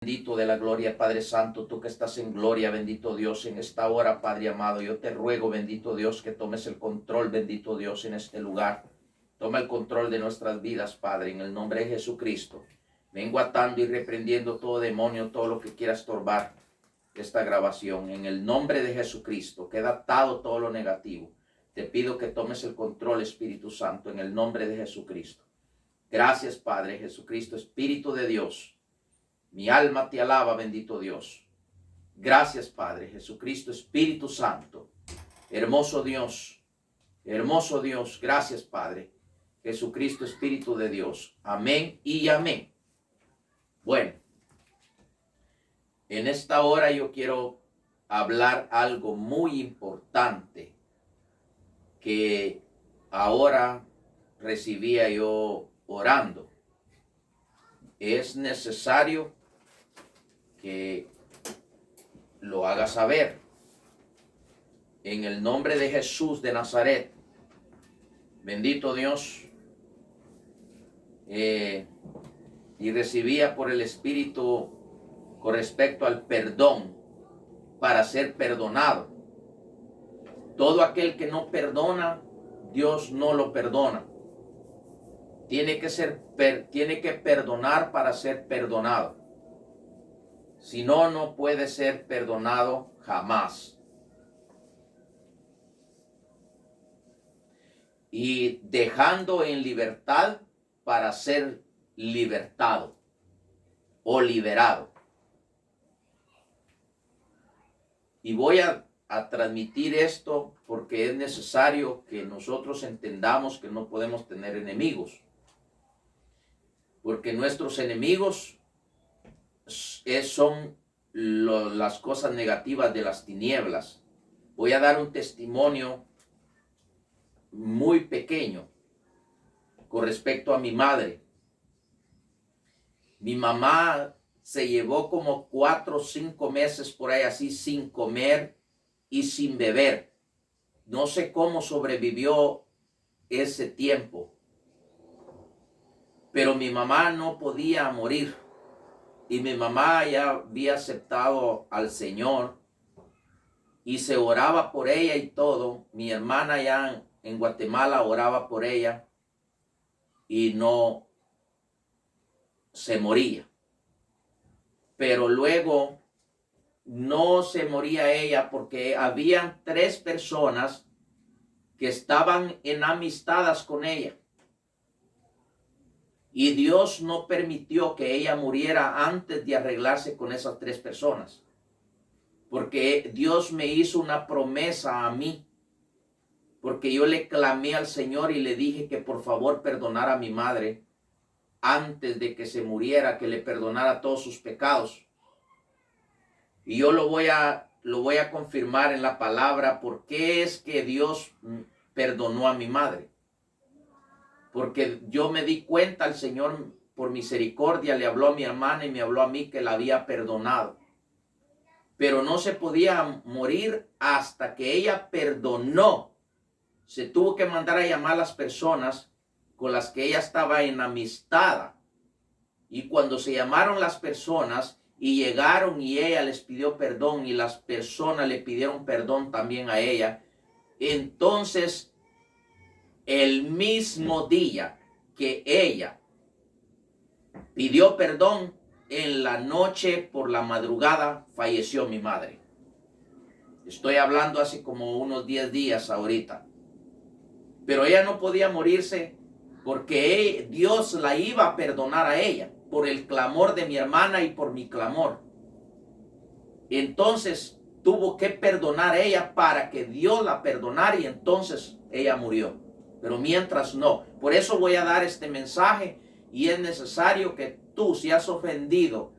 Bendito de la gloria, Padre Santo, tú que estás en gloria, bendito Dios, en esta hora, Padre amado, yo te ruego, bendito Dios, que tomes el control, bendito Dios, en este lugar. Toma el control de nuestras vidas, Padre, en el nombre de Jesucristo. Vengo atando y reprendiendo todo demonio, todo lo que quiera estorbar esta grabación. En el nombre de Jesucristo, queda atado todo lo negativo. Te pido que tomes el control, Espíritu Santo, en el nombre de Jesucristo. Gracias, Padre Jesucristo, Espíritu de Dios. Mi alma te alaba, bendito Dios. Gracias, Padre Jesucristo, Espíritu Santo. Hermoso Dios, gracias, Padre Jesucristo, Espíritu de Dios. Amén y amén. Bueno, en esta hora yo quiero hablar algo muy importante que ahora recibía yo orando. Es necesario que lo haga saber. En el nombre de Jesús de Nazaret, bendito Dios, y recibía por el Espíritu con respecto al perdón para ser perdonado. Todo aquel que no perdona, Dios no lo perdona. Tiene que perdonar para ser perdonado. Si no, no puede ser perdonado jamás. Y dejando en libertad para ser libertado o liberado. Y voy a transmitir esto porque es necesario que nosotros entendamos que no podemos tener enemigos. Porque nuestros enemigos son las cosas negativas de las tinieblas. Voy a dar un testimonio muy pequeño con respecto a mi madre. Mi mamá se llevó como 4 o 5 meses por ahí así sin comer y sin beber. No sé cómo sobrevivió ese tiempo. Pero mi mamá no podía morir. Y mi mamá ya había aceptado al Señor. Y se oraba por ella y todo. Mi hermana ya en Guatemala oraba por ella. Y no se moría. Pero luego no se moría ella porque habían 3 personas que estaban enamistadas con ella. Y Dios no permitió que ella muriera antes de arreglarse con esas 3 personas. Porque Dios me hizo una promesa a mí. Porque yo le clamé al Señor y le dije que por favor perdonara a mi madre antes de que se muriera, que le perdonara todos sus pecados. Y yo lo voy a confirmar en la palabra. ¿Por qué es que Dios perdonó a mi madre? Porque yo me di cuenta, el Señor por misericordia le habló a mi hermana y me habló a mí que la había perdonado. Pero no se podía morir hasta que ella perdonó. Se tuvo que mandar a llamar a las personas con las que ella estaba enamistada. Y cuando se llamaron las personas y llegaron y ella les pidió perdón y las personas le pidieron perdón también a ella, entonces el mismo día que ella pidió perdón, en la noche por la madrugada falleció mi madre. Estoy hablando hace como unos 10 días ahorita. Pero ella no podía morirse porque Dios la iba a perdonar a ella por el clamor de mi hermana y por mi clamor. Entonces tuvo que perdonar a ella para que Dios la perdonara y entonces ella murió. Pero mientras no. Por eso voy a dar este mensaje y es necesario que tú, si has ofendido,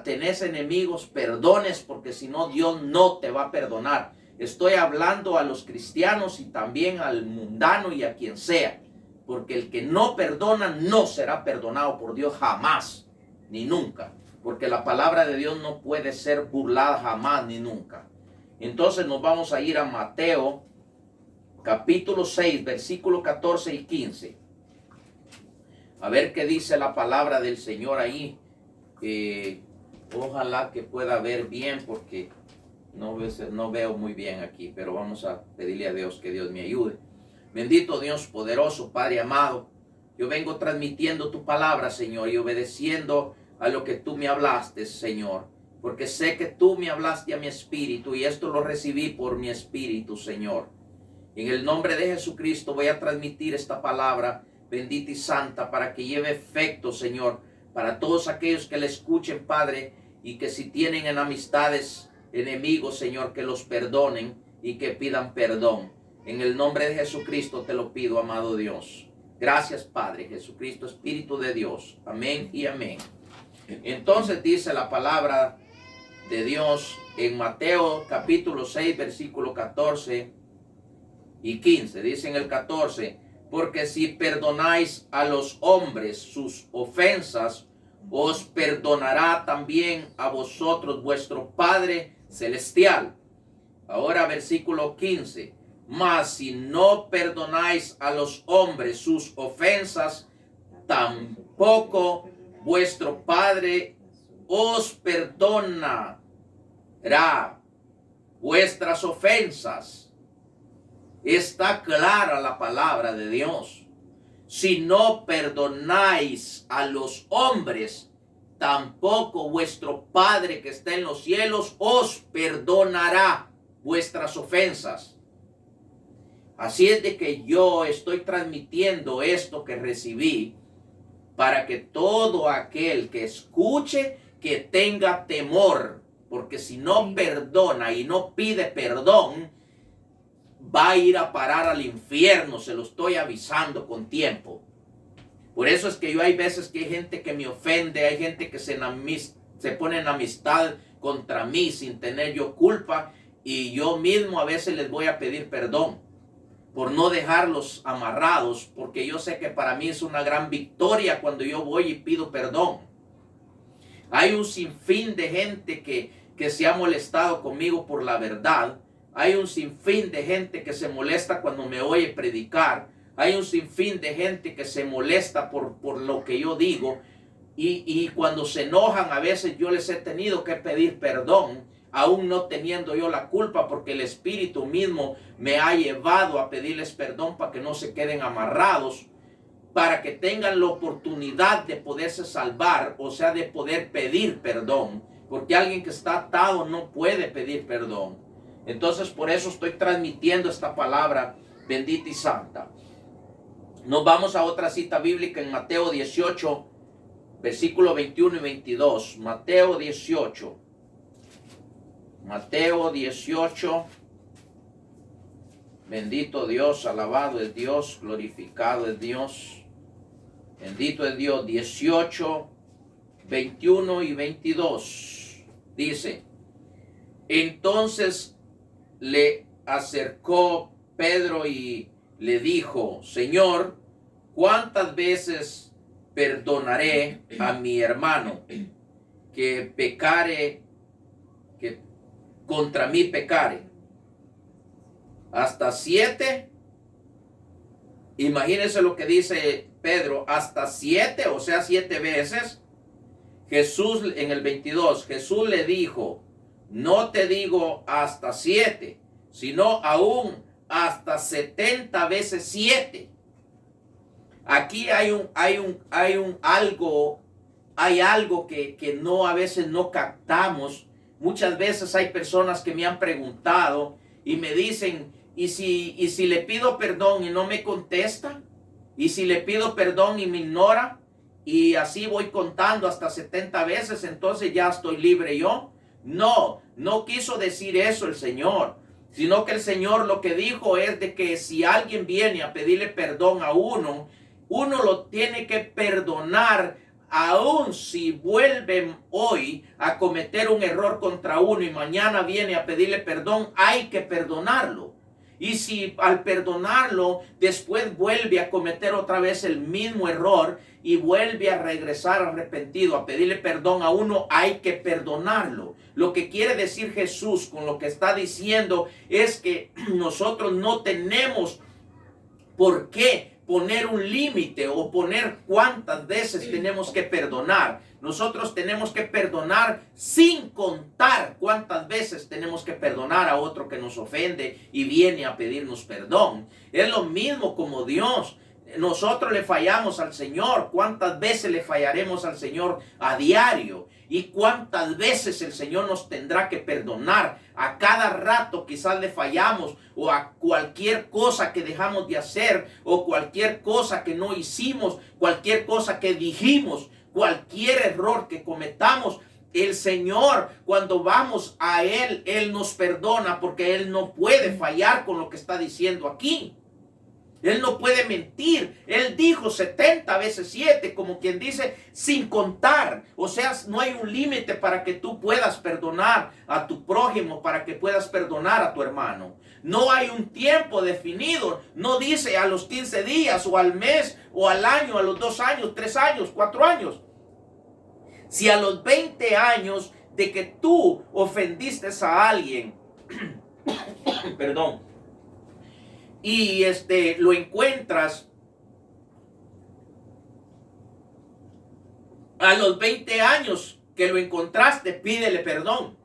tenés enemigos, perdones, porque si no Dios no te va a perdonar. Estoy hablando a los cristianos y también al mundano y a quien sea. Porque el que no perdona no será perdonado por Dios jamás, ni nunca. Porque la palabra de Dios no puede ser burlada jamás ni nunca. Entonces nos vamos a ir a Mateo capítulo 6, versículos 14 y 15. A ver qué dice la palabra del Señor ahí. Ojalá que pueda ver bien porque no veo muy bien aquí, pero vamos a pedirle a Dios que Dios me ayude. Bendito Dios poderoso, Padre amado, yo vengo transmitiendo tu palabra, Señor, y obedeciendo a lo que tú me hablaste, Señor, porque sé que tú me hablaste a mi espíritu y esto lo recibí por mi espíritu, Señor. En el nombre de Jesucristo voy a transmitir esta palabra bendita y santa para que lleve efecto, Señor, para todos aquellos que la escuchen, Padre, y que si tienen enemistades, enemigos, Señor, que los perdonen y que pidan perdón. En el nombre de Jesucristo te lo pido, amado Dios. Gracias, Padre Jesucristo, Espíritu de Dios. Amén y amén. Entonces dice la palabra de Dios en Mateo capítulo 6, versículo 14 y 15. Dice en el 14, porque si perdonáis a los hombres sus ofensas, os perdonará también a vosotros vuestro Padre Celestial. Ahora versículo 15. Mas si no perdonáis a los hombres sus ofensas, tampoco vuestro Padre os perdonará vuestras ofensas. Está clara la palabra de Dios. Si no perdonáis a los hombres, tampoco vuestro Padre que está en los cielos os perdonará vuestras ofensas. Así es de que yo estoy transmitiendo esto que recibí para que todo aquel que escuche, que tenga temor, porque si no perdona y no pide perdón, va a ir a parar al infierno, se lo estoy avisando con tiempo. Por eso es que yo hay veces que hay gente que me ofende, hay gente que se pone en amistad contra mí sin tener yo culpa, y yo mismo a veces les voy a pedir perdón por no dejarlos amarrados, porque yo sé que para mí es una gran victoria cuando yo voy y pido perdón. Hay un sinfín de gente que se ha molestado conmigo por la verdad. Hay un sinfín de gente que se molesta cuando me oye predicar. Hay un sinfín de gente que se molesta por lo que yo digo. Y cuando se enojan, a veces yo les he tenido que pedir perdón, aún no teniendo yo la culpa, porque el Espíritu mismo me ha llevado a pedirles perdón para que no se queden amarrados, para que tengan la oportunidad de poderse salvar, o sea, de poder pedir perdón, porque alguien que está atado no puede pedir perdón. Entonces, por eso estoy transmitiendo esta palabra bendita y santa. Nos vamos a otra cita bíblica en Mateo 18, versículo 21 y 22. Mateo 18. Mateo 18. Bendito Dios, alabado es Dios, glorificado es Dios. Bendito es Dios. 18, 21 y 22. Dice, entonces le acercó Pedro y le dijo, Señor, ¿cuántas veces perdonaré a mi hermano que pecare, que contra mí pecare? ¿Hasta 7? Imagínense lo que dice Pedro, hasta 7, o sea, 7 veces. Jesús, en el 22, Jesús le dijo, no te digo hasta 7, sino aún hasta 70 veces 7. Aquí hay algo que no, a veces no captamos. Muchas veces hay personas que me han preguntado y me dicen, ¿y si le pido perdón y no me contesta? ¿Y si le pido perdón y me ignora? Y así voy contando hasta 70 veces, entonces ya estoy libre yo. No quiso decir eso el Señor, sino que el Señor lo que dijo es de que si alguien viene a pedirle perdón a uno lo tiene que perdonar, aun si vuelven hoy a cometer un error contra uno y mañana viene a pedirle perdón, hay que perdonarlo. Y si al perdonarlo después vuelve a cometer otra vez el mismo error y vuelve a regresar arrepentido a pedirle perdón a uno, hay que perdonarlo. Lo que quiere decir Jesús con lo que está diciendo es que nosotros no tenemos por qué poner un límite o poner cuántas veces tenemos que perdonar. nosotros tenemos que perdonar sin contar cuántas veces tenemos que perdonar a otro que nos ofende y viene a pedirnos perdón. Es lo mismo como Dios. Nosotros le fallamos al Señor. ¿Cuántas veces le fallaremos al Señor a diario? ¿Y cuántas veces el Señor nos tendrá que perdonar? A cada rato quizás le fallamos, o a cualquier cosa que dejamos de hacer, o cualquier cosa que no hicimos, cualquier cosa que dijimos, cualquier error que cometamos. El Señor, cuando vamos a Él, Él nos perdona, porque Él no puede fallar con lo que está diciendo aquí. Él no puede mentir. Él dijo 70 veces 7, como quien dice, sin contar. O sea, no hay un límite para que tú puedas perdonar a tu prójimo, para que puedas perdonar a tu hermano. No hay un tiempo definido. No dice a los 15 días, o al mes, o al año, a los 2 años, 3 años, 4 años. Si a los 20 años de que tú ofendiste a alguien, perdón, y lo encuentras a los 20 años que lo encontraste, pídele perdón.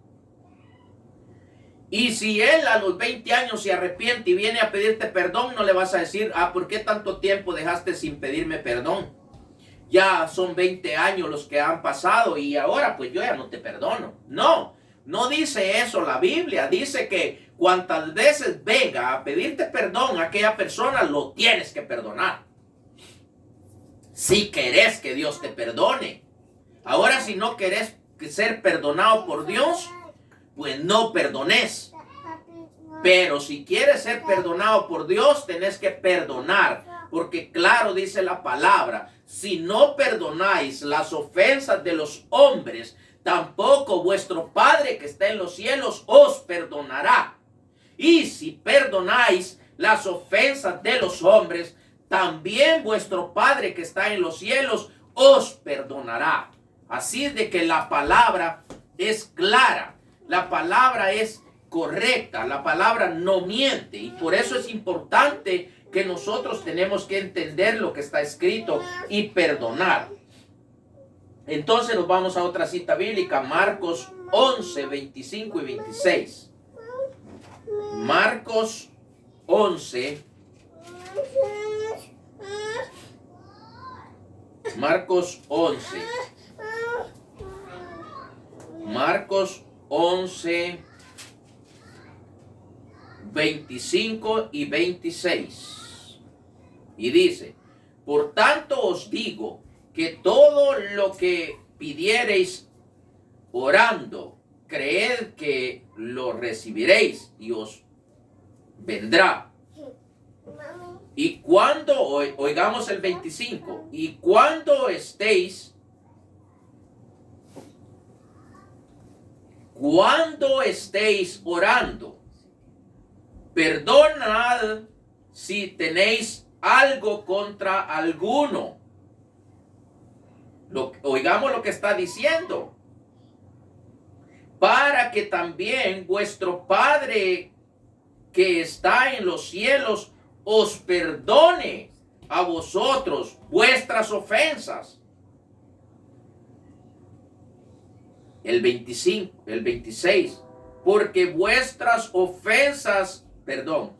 Y si él a los 20 años se arrepiente y viene a pedirte perdón, no le vas a decir, ¿por qué tanto tiempo dejaste sin pedirme perdón? Ya son 20 años los que han pasado y ahora pues yo ya no te perdono. No, no dice eso la Biblia. Dice que cuantas veces venga a pedirte perdón a aquella persona, lo tienes que perdonar. Si querés que Dios te perdone. Ahora, si no querés ser perdonado por Dios, pues no perdones. Pero si quieres ser perdonado por Dios, tenés que perdonar. Porque claro dice la palabra, si no perdonáis las ofensas de los hombres, tampoco vuestro Padre que está en los cielos os perdonará. Y si perdonáis las ofensas de los hombres, también vuestro Padre que está en los cielos os perdonará. Así es de que la palabra es clara, la palabra es correcta, la palabra no miente. Y por eso es importante que nosotros tenemos que entender lo que está escrito y perdonar. Entonces nos vamos a otra cita bíblica, Marcos 11, 25 y 26. Marcos 11. Marcos 11. Marcos 11, 25 y 26. Y dice, por tanto os digo que todo lo que pidiereis orando, creed que lo recibiréis y os vendrá. Y cuando, oigamos el 25, y cuando estéis orando, perdonad si tenéis algo contra alguno. Oigamos lo que está diciendo. Para que también vuestro Padre que está en los cielos os perdone a vosotros vuestras ofensas. El 25, el 26. Porque vuestras ofensas, perdón,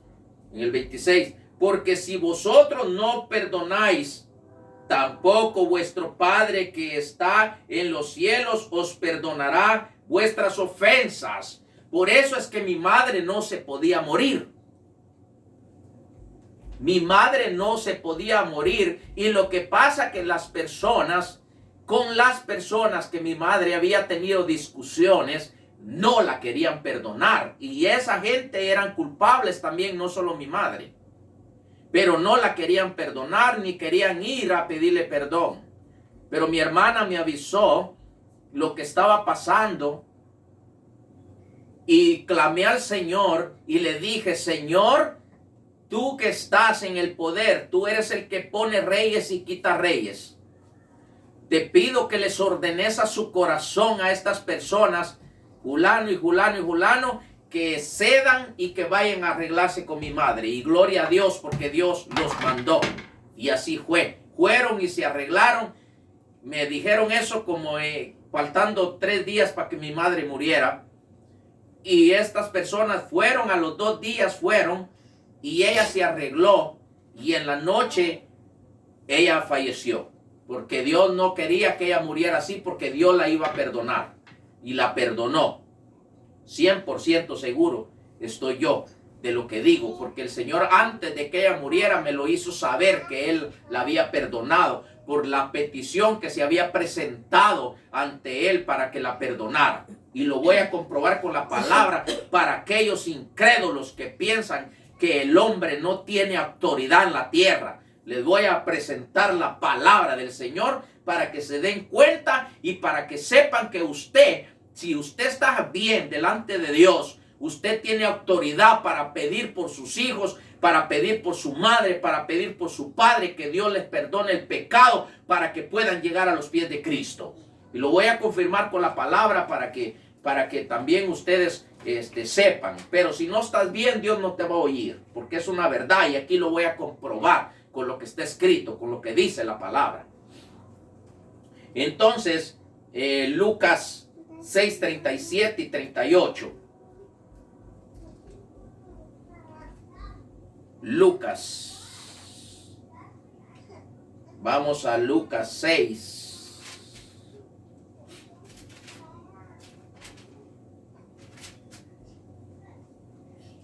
en el 26. Porque si vosotros no perdonáis, tampoco vuestro Padre que está en los cielos os perdonará vuestras ofensas. Por eso es que mi madre no se podía morir. Mi madre no se podía morir. Y lo que pasa que con las personas que mi madre había tenido discusiones, no la querían perdonar. Y esa gente eran culpables también, no solo mi madre. Pero no la querían perdonar ni querían ir a pedirle perdón. Pero mi hermana me avisó lo que estaba pasando y clamé al Señor y le dije, Señor, tú que estás en el poder, tú eres el que pone reyes y quita reyes. Te pido que les ordenes a su corazón a estas personas, fulano y fulano y fulano, que cedan y que vayan a arreglarse con mi madre. Y gloria a Dios porque Dios los mandó. Y así fue. Fueron y se arreglaron. me dijeron eso como faltando 3 días para que mi madre muriera. Y estas personas fueron, a los 2 días fueron, y ella se arregló, y en la noche ella falleció, porque Dios no quería que ella muriera así, porque Dios la iba a perdonar, y la perdonó. 100% seguro estoy yo de lo que digo, porque el Señor antes de que ella muriera me lo hizo saber que Él la había perdonado por la petición que se había presentado ante Él para que la perdonara. Y lo voy a comprobar con la palabra para aquellos incrédulos que piensan que el hombre no tiene autoridad en la tierra. Les voy a presentar la palabra del Señor para que se den cuenta y para que sepan que usted, si usted está bien delante de Dios, usted tiene autoridad para pedir por sus hijos, para pedir por su madre, para pedir por su padre, que Dios les perdone el pecado para que puedan llegar a los pies de Cristo. Y lo voy a confirmar con la palabra para que también ustedes sepan. Pero si no estás bien, Dios no te va a oír, porque es una verdad, y aquí lo voy a comprobar con lo que está escrito, con lo que dice la palabra. Entonces, Lucas 6, 37 y 38. Lucas. Vamos a Lucas 6.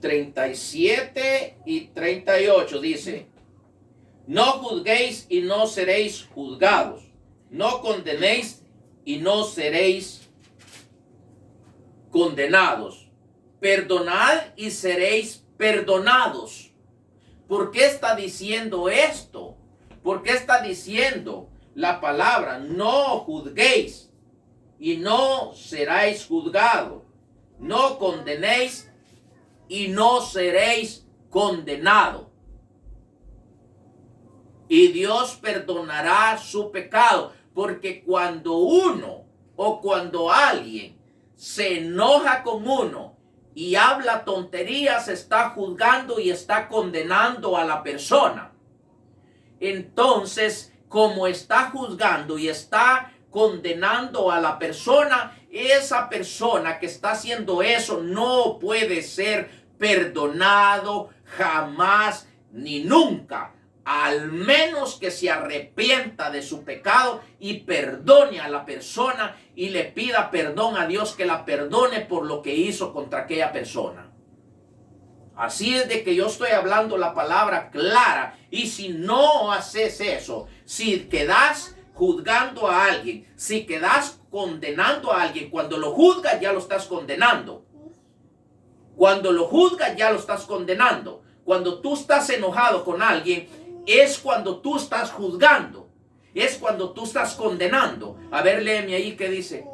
37 y 38 dice: no juzguéis y no seréis juzgados, no condenéis y no seréis condenados, perdonad y seréis perdonados. ¿Por qué está diciendo esto? ¿Por qué está diciendo la palabra no juzguéis y no seréis juzgados, no condenéis y no seréis condenados? Y Dios perdonará su pecado, porque cuando uno o cuando alguien se enoja con uno y habla tonterías, está juzgando y está condenando a la persona. Entonces, como está juzgando y está condenando a la persona, esa persona que está haciendo eso no puede ser perdonado jamás ni nunca, al menos que se arrepienta de su pecado y perdone a la persona y le pida perdón a Dios, que la perdone por lo que hizo contra aquella persona. Así es de que yo estoy hablando la palabra clara. Y si no haces eso, si quedas juzgando a alguien, si quedas condenando a alguien, cuando lo juzgas ya lo estás condenando. Cuando lo juzgas ya lo estás condenando. Cuando tú estás enojado con alguien, es cuando tú estás juzgando. Es cuando tú estás condenando. A ver, léeme ahí qué dice,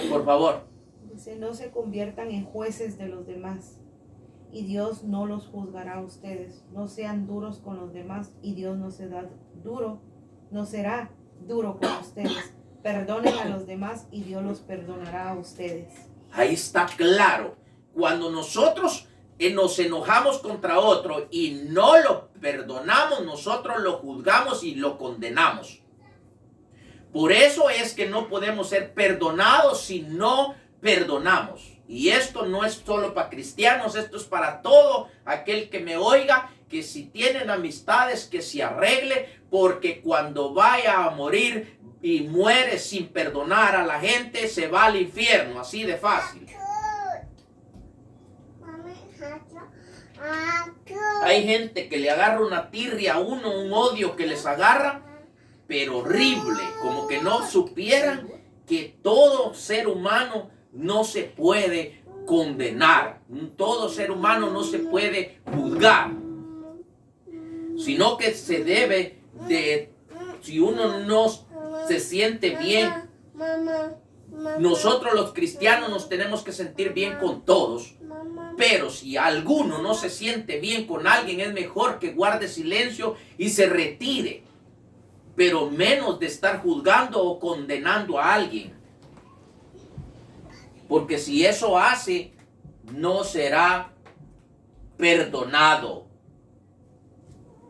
por favor. Dice: no se conviertan en jueces de los demás, y Dios no los juzgará a ustedes. No sean duros con los demás, y Dios no será duro con ustedes. Perdonen a los demás, y Dios los perdonará a ustedes. Ahí está claro. Cuando nosotros nos enojamos contra otro y no lo perdonamos, nosotros lo juzgamos y lo condenamos. Por eso es que no podemos ser perdonados si no perdonamos. Y esto no es solo para cristianos, esto es para todo aquel que me oiga, que si tienen amistades, que se arregle, porque cuando vaya a morir y muere sin perdonar a la gente, se va al infierno, así de fácil. Hay gente que le agarra una tirria a uno, un odio que les agarra, pero horrible, como que no supieran que todo ser humano no se puede condenar, todo ser humano no se puede juzgar, sino que se debe de, si uno no se siente bien, nosotros los cristianos nos tenemos que sentir bien con todos. Pero si alguno no se siente bien con alguien, es mejor que guarde silencio y se retire. Pero menos de estar juzgando o condenando a alguien. Porque si eso hace, no será perdonado.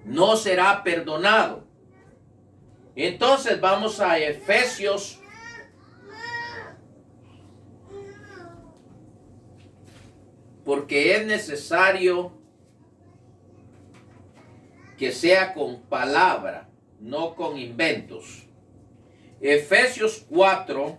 No será perdonado. Entonces vamos a Efesios porque es necesario que sea con palabra, no con inventos. Efesios 4,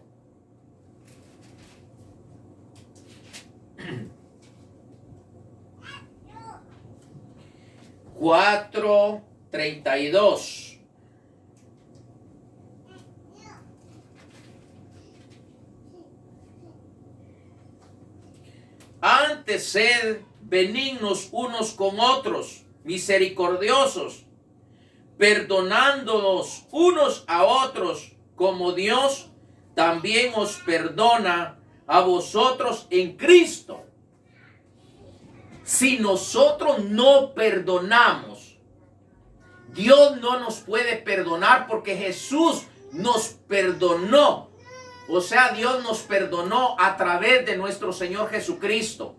4:32. Antes sed benignos unos con otros, misericordiosos, perdonándonos unos a otros, como Dios también os perdona a vosotros en Cristo. Si nosotros no perdonamos, Dios no nos puede perdonar porque Jesús nos perdonó. O sea, Dios nos perdonó a través de nuestro Señor Jesucristo.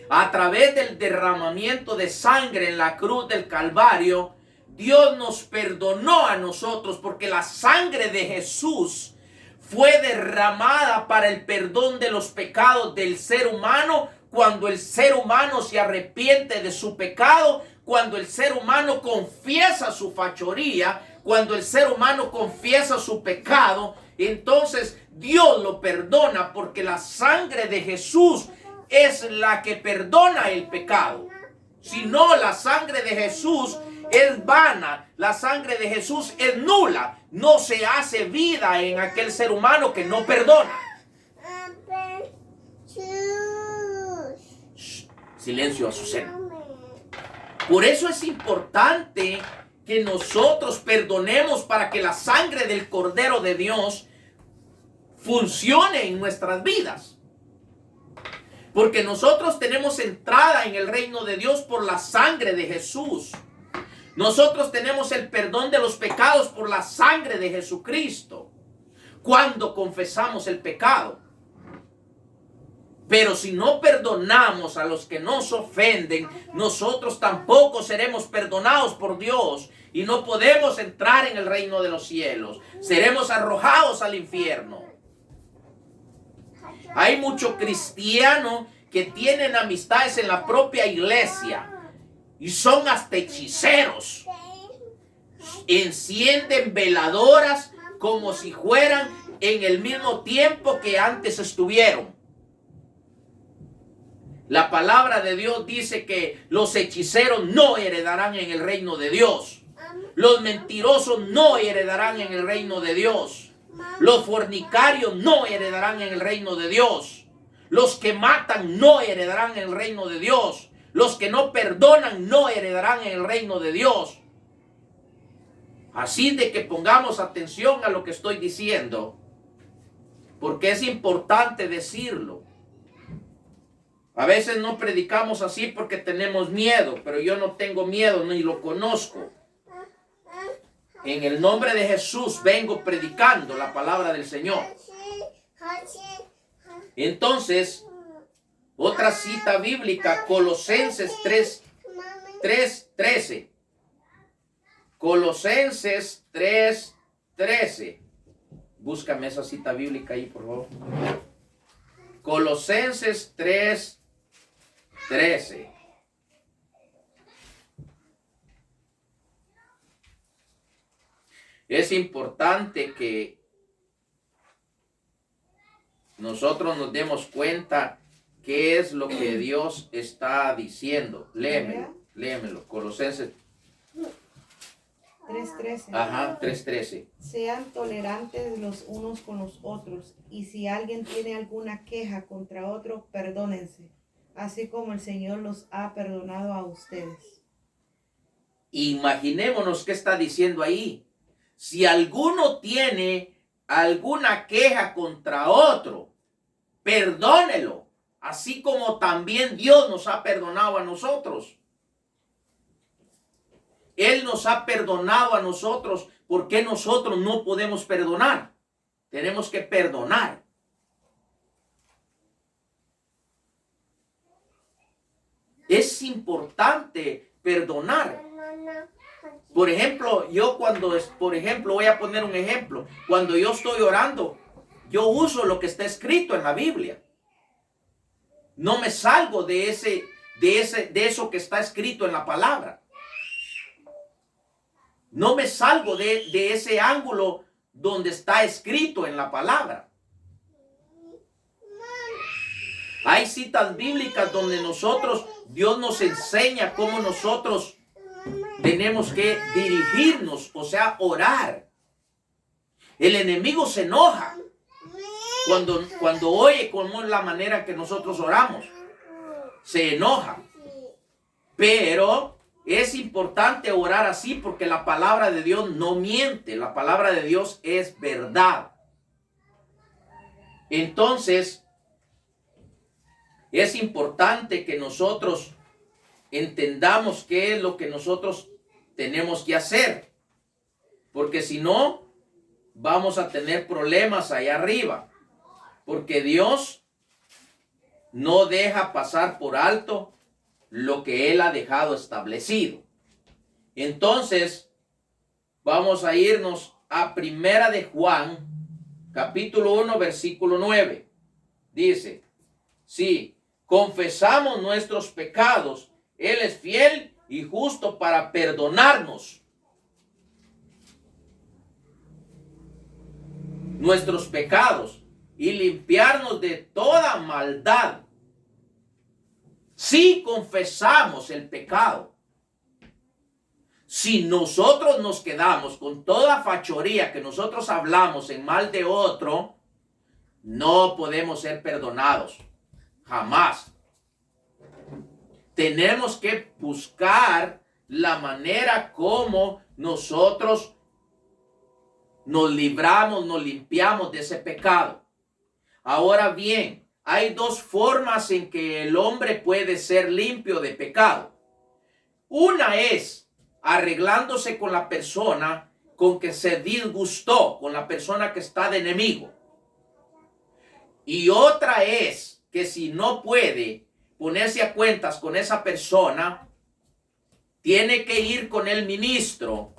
A través del derramamiento de sangre en la cruz del Calvario, Dios nos perdonó a nosotros porque la sangre de Jesús fue derramada para el perdón de los pecados del ser humano cuando el ser humano se arrepiente de su pecado, cuando el ser humano confiesa su fechoría, cuando el ser humano confiesa su pecado. Entonces Dios lo perdona porque la sangre de Jesús es la que perdona el pecado. Si no, la sangre de Jesús es vana, la sangre de Jesús es nula. No se hace vida en aquel ser humano que no perdona. Shh, silencio, Azucena. Por eso es importante que nosotros perdonemos para que la sangre del Cordero de Dios funcione en nuestras vidas. Porque nosotros tenemos entrada en el reino de Dios por la sangre de Jesús. Nosotros tenemos el perdón de los pecados por la sangre de Jesucristo, cuando confesamos el pecado. Pero si no perdonamos a los que nos ofenden, nosotros tampoco seremos perdonados por Dios y no podemos entrar en el reino de los cielos. Seremos arrojados al infierno. Hay muchos cristianos que tienen amistades en la propia iglesia y son hasta hechiceros. Encienden veladoras como si fueran en el mismo tiempo que antes estuvieron. La palabra de Dios dice que los hechiceros no heredarán en el reino de Dios. Los mentirosos no heredarán en el reino de Dios. Los fornicarios no heredarán en el reino de Dios. Los que matan no heredarán en el reino de Dios. Los que no perdonan no heredarán en el reino de Dios. Así de que pongamos atención a lo que estoy diciendo, porque es importante decirlo. A veces no predicamos así porque tenemos miedo, pero yo no tengo miedo ni lo conozco. En el nombre de Jesús vengo predicando la palabra del Señor. Entonces, otra cita bíblica, Colosenses 3:13. Colosenses 3:13. Búscame esa cita bíblica ahí, por favor. Colosenses 3:13. Es importante que nosotros nos demos cuenta qué es lo que Dios está diciendo. Léemelo. Colosenses 3:13. Ajá, 3:13. Sean tolerantes los unos con los otros, y si alguien tiene alguna queja contra otro, perdónense, así como el Señor los ha perdonado a ustedes. Imaginémonos qué está diciendo ahí. Si alguno tiene alguna queja contra otro, perdónelo, así como también Dios nos ha perdonado a nosotros. Él nos ha perdonado a nosotros. ¿Por qué nosotros no podemos perdonar? Tenemos que perdonar. Es importante perdonar. Por ejemplo, voy a poner un ejemplo. Cuando yo estoy orando, yo uso lo que está escrito en la Biblia. No me salgo de eso que está escrito en la palabra. No me salgo de ese ángulo donde está escrito en la palabra. Hay citas bíblicas donde Dios nos enseña cómo nosotros tenemos que dirigirnos, o sea, orar. El enemigo se enoja cuando oye cómo es la manera que nosotros oramos. Se enoja. Pero es importante orar así porque la palabra de Dios no miente. La palabra de Dios es verdad. Entonces, es importante que nosotros entendamos qué es lo que nosotros tenemos que hacer. Porque si no, vamos a tener problemas allá arriba. Porque Dios no deja pasar por alto lo que Él ha dejado establecido. Entonces, vamos a irnos a Primera de Juan, capítulo 1, versículo 9. Dice, si confesamos nuestros pecados, Él es fiel y justo para perdonarnos nuestros pecados y limpiarnos de toda maldad. Si confesamos el pecado, si nosotros nos quedamos con toda fachoría que nosotros hablamos en mal de otro, no podemos ser perdonados. Jamás. Tenemos que buscar la manera como nosotros nos libramos, nos limpiamos de ese pecado. Ahora bien, hay dos formas en que el hombre puede ser limpio de pecado. Una es arreglándose con la persona con que se disgustó, con la persona que está de enemigo. Y otra es que si no puede ponerse a cuentas con esa persona, tiene que ir con el ministro.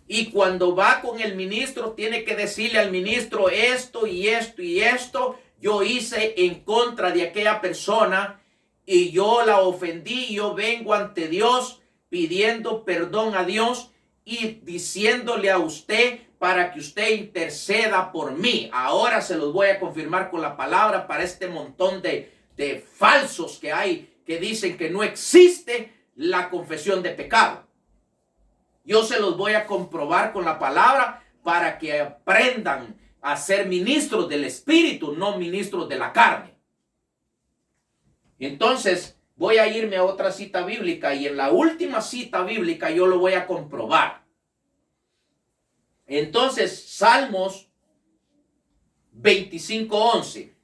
Y cuando va con el ministro, tiene que decirle al ministro esto y esto y esto. Yo hice en contra de aquella persona y yo la ofendí. Yo vengo ante Dios pidiendo perdón a Dios y diciéndole a usted para que usted interceda por mí. Ahora se los voy a confirmar con la palabra para este montón de falsos que hay que dicen que no existe la confesión de pecado. Yo se los voy a comprobar con la palabra para que aprendan a ser ministros del Espíritu, no ministros de la carne. Entonces, voy a irme a otra cita bíblica y en la última cita bíblica yo lo voy a comprobar. Entonces, Salmos 25:11.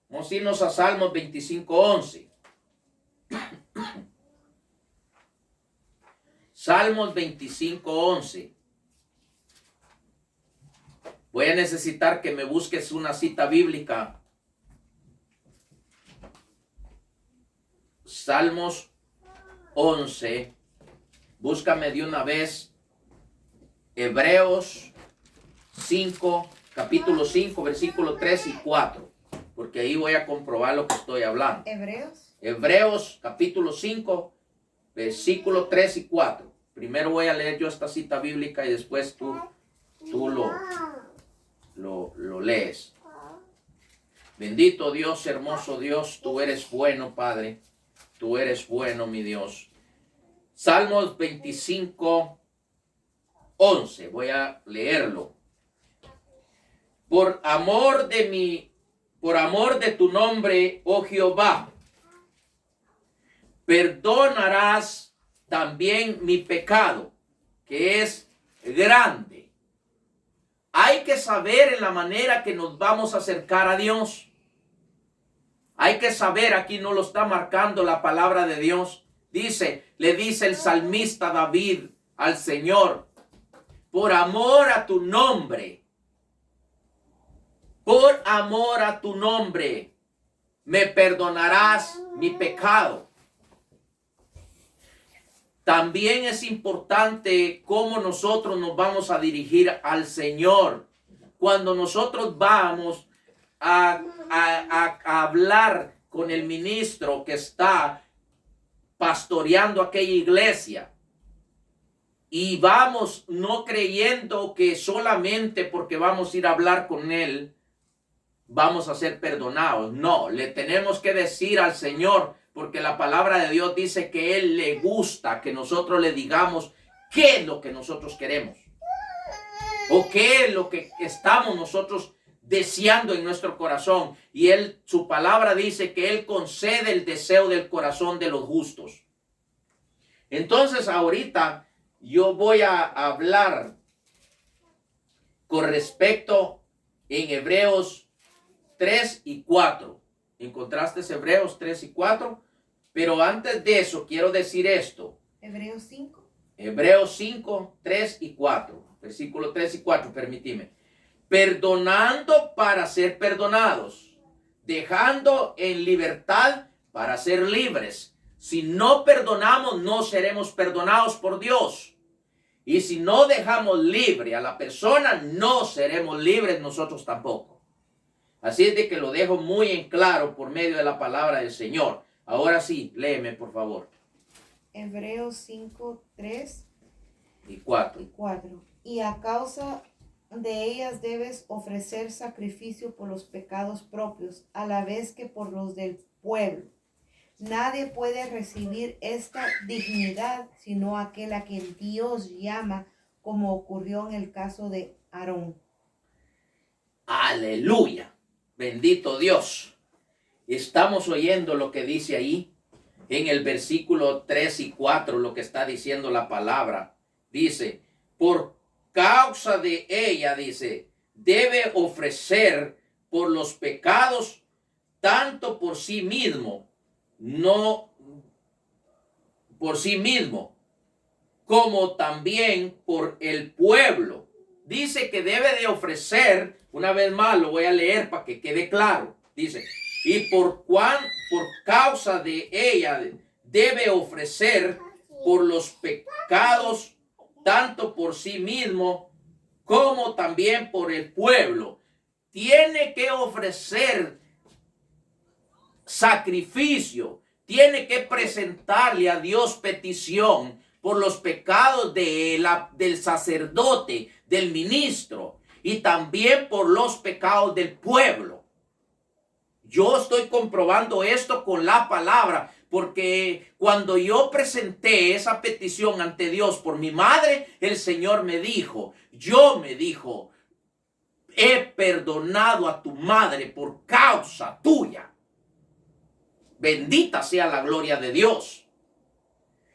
Vamos a irnos a Salmos 25:11. Salmos 25:11. Voy a necesitar que me busques una cita bíblica. Salmos 11. Búscame de una vez Hebreos 5, capítulo 5, versículo 3 y 4. Porque ahí voy a comprobar lo que estoy hablando. Hebreos capítulo 5, versículo 3 y 4. Primero voy a leer yo esta cita bíblica y después tú lo lees. Bendito Dios, hermoso Dios, tú eres bueno, Padre. Tú eres bueno, mi Dios. Salmos 25, 11. Voy a leerlo. Por amor de tu nombre, oh Jehová, perdonarás también mi pecado, que es grande. Hay que saber en la manera que nos vamos a acercar a Dios. Hay que saber, aquí no lo está marcando la palabra de Dios. Le dice el salmista David al Señor, por amor a tu nombre, me perdonarás mi pecado. También es importante cómo nosotros nos vamos a dirigir al Señor. Cuando nosotros vamos a hablar con el ministro que está pastoreando aquella iglesia, y vamos no creyendo que solamente porque vamos a ir a hablar con él vamos a ser perdonados. No, le tenemos que decir al Señor, porque la palabra de Dios dice que Él le gusta que nosotros le digamos qué es lo que nosotros queremos o qué es lo que estamos nosotros deseando en nuestro corazón. Y Él, su palabra dice que Él concede el deseo del corazón de los justos. Entonces ahorita yo voy a hablar con respecto en Hebreos 3 y 4. ¿Encontraste Hebreos 3 y 4? Pero antes de eso quiero decir esto. Hebreos 5. Hebreos 5, 3 y 4. Versículo 3 y 4, permíteme. Perdonando para ser perdonados, dejando en libertad para ser libres. Si no perdonamos, no seremos perdonados por Dios. Y si no dejamos libre a la persona, no seremos libres nosotros tampoco. Así es de que lo dejo muy en claro por medio de la palabra del Señor. Ahora sí, léeme por favor. Hebreos 5, 3 y 4. Y a causa de ellas debes ofrecer sacrificio por los pecados propios, a la vez que por los del pueblo. Nadie puede recibir esta dignidad sino aquel a quien Dios llama, como ocurrió en el caso de Aarón. Aleluya. Bendito Dios. Estamos oyendo lo que dice ahí en el versículo 3 y 4, lo que está diciendo la palabra. Dice, por causa de ella, dice, debe ofrecer por los pecados, tanto por sí mismo, no por sí mismo, como también por el pueblo. Dice que debe de ofrecer, una vez más lo voy a leer para que quede claro. Dice, y por causa de ella debe ofrecer por los pecados, tanto por sí mismo como también por el pueblo. Tiene que ofrecer sacrificio, tiene que presentarle a Dios petición por los pecados del sacerdote, del ministro, y también por los pecados del pueblo. Yo estoy comprobando esto con la palabra, porque cuando yo presenté esa petición ante Dios por mi madre, el Señor me dijo, he perdonado a tu madre por causa tuya. Bendita sea la gloria de Dios.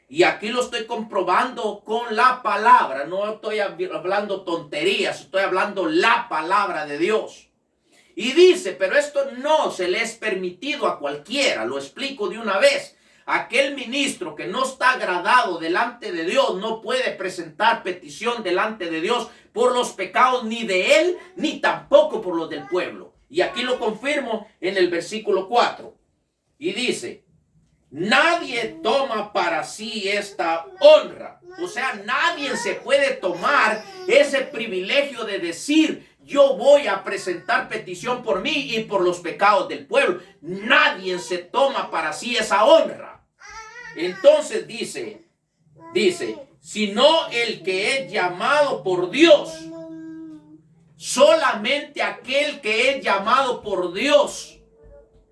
Y aquí lo estoy comprobando con la palabra. No estoy hablando tonterías, estoy hablando la palabra de Dios. Y dice, pero esto no se le es permitido a cualquiera. Lo explico de una vez. Aquel ministro que no está agradado delante de Dios no puede presentar petición delante de Dios por los pecados ni de él, ni tampoco por los del pueblo. Y aquí lo confirmo en el versículo 4. Y dice, nadie toma para sí esta honra. O sea, nadie se puede tomar ese privilegio de decir, yo voy a presentar petición por mí y por los pecados del pueblo. Nadie se toma para sí esa honra. Entonces dice, sino el que es llamado por Dios. Solamente aquel que es llamado por Dios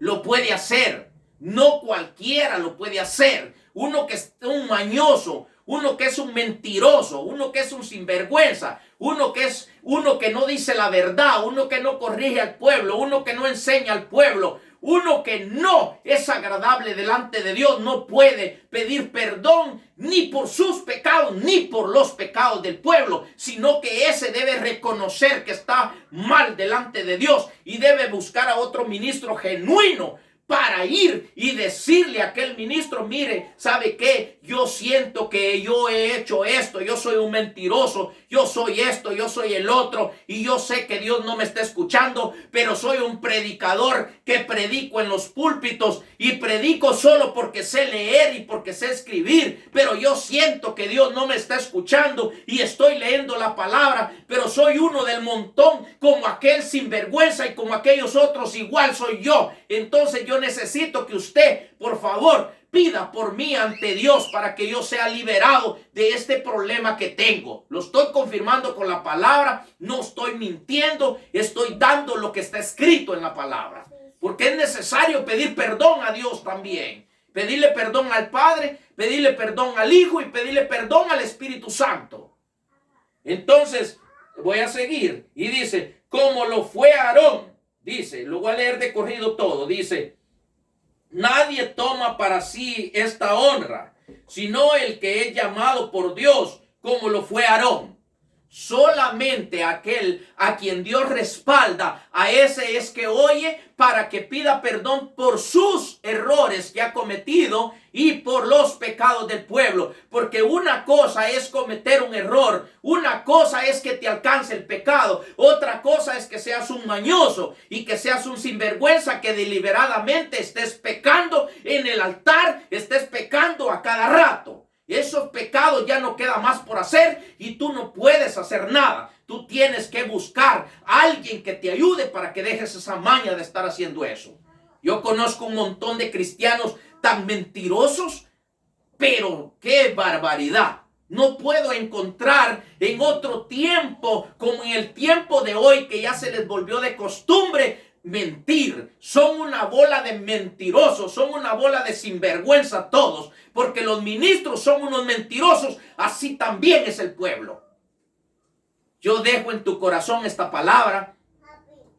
lo puede hacer. No cualquiera lo puede hacer. Uno que es un mañoso, uno que es un mentiroso, uno que es un sinvergüenza, uno que no dice la verdad, uno que no corrige al pueblo, uno que no enseña al pueblo, uno que no es agradable delante de Dios, no puede pedir perdón ni por sus pecados ni por los pecados del pueblo, sino que ese debe reconocer que está mal delante de Dios y debe buscar a otro ministro genuino para ir y decirle a aquel ministro, mire, ¿sabe qué? Yo siento que yo he hecho esto, yo soy un mentiroso, yo soy esto, yo soy el otro, y yo sé que Dios no me está escuchando, pero soy un predicador que predico en los púlpitos y predico solo porque sé leer y porque sé escribir, pero yo siento que Dios no me está escuchando y estoy leyendo la palabra, pero soy uno del montón como aquel sinvergüenza y como aquellos otros, igual soy yo. Entonces yo necesito que usted, por favor, pida por mí ante Dios para que yo sea liberado de este problema que tengo. Lo estoy confirmando con la palabra, no estoy mintiendo, estoy dando lo que está escrito en la palabra. Porque es necesario pedir perdón a Dios también. Pedirle perdón al Padre, pedirle perdón al Hijo y pedirle perdón al Espíritu Santo. Entonces, voy a seguir y dice, como lo fue Aarón, dice, lo voy a leer de corrido todo, dice, nadie toma para sí esta honra, sino el que es llamado por Dios, como lo fue Aarón. Solamente aquel a quien Dios respalda, a ese es que oye para que pida perdón por sus errores que ha cometido y por los pecados del pueblo. Porque una cosa es cometer un error, una cosa es que te alcance el pecado, otra cosa es que seas un mañoso y que seas un sinvergüenza, que deliberadamente estés pecando en el altar, estés pecando a cada rato. Esos pecados ya no queda más por hacer y tú no puedes hacer nada. Tú tienes que buscar a alguien que te ayude para que dejes esa maña de estar haciendo eso. Yo conozco un montón de cristianos tan mentirosos, pero qué barbaridad. No puedo encontrar en otro tiempo como en el tiempo de hoy, que ya se les volvió de costumbre mentir. Son una bola de mentirosos, son una bola de sinvergüenza todos, porque los ministros son unos mentirosos, así también es el pueblo. Yo dejo en tu corazón esta palabra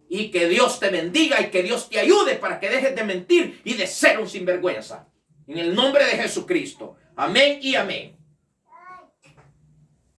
y que Dios te bendiga y que Dios te ayude para que dejes de mentir y de ser un sinvergüenza. En el nombre de Jesucristo. Amén y amén.